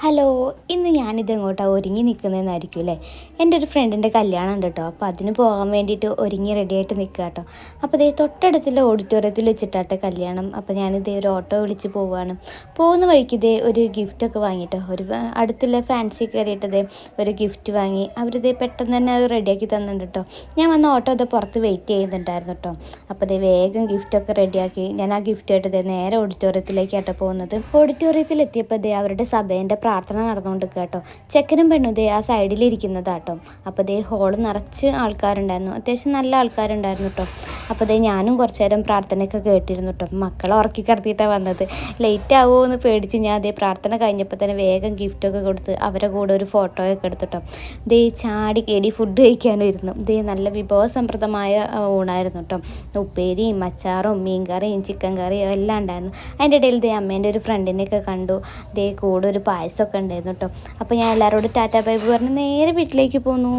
Hello, ഇന്ന് ഞാനിത് എങ്ങോട്ടാണ് ഒരുങ്ങി നിൽക്കുന്നതെന്നായിരിക്കും അല്ലേ. എൻ്റെ ഒരു ഫ്രണ്ടിൻ്റെ കല്യാണം ഉണ്ട് കേട്ടോ. അപ്പോൾ അതിന് പോകാൻ വേണ്ടിയിട്ട് ഒരുങ്ങി റെഡിയായിട്ട് നിൽക്കുക കേട്ടോ. അപ്പോൾ ഇതേ തൊട്ടടുത്തുള്ള ഓഡിറ്റോറിയത്തിൽ വെച്ചിട്ടാട്ടെ കല്യാണം. അപ്പോൾ ഞാനിതേ ഒരു ഓട്ടോ വിളിച്ച് പോവുകയാണ്. പോകുന്ന വഴിക്ക് ഇതേ ഒരു ഗിഫ്റ്റൊക്കെ വാങ്ങിയിട്ടോ. അടുത്തുള്ള ഫാൻസി കയറിയിട്ടതേ ഒരു ഗിഫ്റ്റ് വാങ്ങി. അവരിതേ പെട്ടെന്ന് തന്നെ അത് റെഡിയാക്കി തന്നിട്ടുണ്ട് കേട്ടോ. ഞാൻ വന്ന ഓട്ടോ ഇത് പുറത്ത് വെയിറ്റ് ചെയ്യുന്നുണ്ടായിരുന്നു കേട്ടോ. അപ്പോൾ ഇതേ വേഗം ഗിഫ്റ്റൊക്കെ റെഡിയാക്കി ഞാൻ ആ ഗിഫ്റ്റായിട്ട് ഇതേ നേരെ ഓഡിറ്റോറിയത്തിലേക്കാട്ടോ പോകുന്നത്. ഓഡിറ്റോറിയത്തിൽ എത്തിയപ്പോൾ ഇതേ അവരുടെ സഭേൻ്റെ പ്രാർത്ഥന നടന്നുകൊണ്ടിരിക്കുക കേട്ടോ. ചെക്കനും പെണ്ണും ദേ ആ സൈഡിലിരിക്കുന്നതാട്ടോ. അപ്പോൾ ദേ ഹോള് നിറച്ച് ആൾക്കാരുണ്ടായിരുന്നു, അത്യാവശ്യം നല്ല ആൾക്കാരുണ്ടായിരുന്നു കേട്ടോ. അപ്പോൾ ദേ ഞാനും കുറച്ച് നേരം പ്രാർത്ഥനയൊക്കെ കേട്ടിരുന്നു കേട്ടോ. മക്കളെ ഉറക്കി കിടത്തിയിട്ടാണ് വന്നത്. ലേറ്റ് ആവുമോ എന്ന് പേടിച്ച് ഞാൻ അതേ പ്രാർത്ഥന കഴിഞ്ഞപ്പോൾ തന്നെ വേഗം ഗിഫ്റ്റൊക്കെ കൊടുത്ത് അവരെ കൂടെ ഒരു ഫോട്ടോയൊക്കെ എടുത്തിട്ടോ. ദേ ചാടി കേടി ഫുഡ് കഴിക്കാനും ഇരുന്നു. ദേ നല്ല വിഭവസമൃദ്ധമായ ഊണായിരുന്നു കേട്ടോ. ഉപ്പേരിയും അച്ചാറും മീൻകറിയും ചിക്കൻ കറിയും എല്ലാം ഉണ്ടായിരുന്നു. അതിൻ്റെ ഇടയിൽ ദേ അമ്മേൻ്റെ ഒരു ഫ്രണ്ടിനെയൊക്കെ കണ്ടു. ദേ കൂടെ ഒരു പായസമൊക്കെ ഉണ്ടായിരുന്നു കേട്ടോ. അപ്പോൾ ഞാൻ എല്ലാവരോടും ടാറ്റാ ബൈ ബൈ പറഞ്ഞ് നേരെ വീട്ടിലേക്ക് പോന്നു.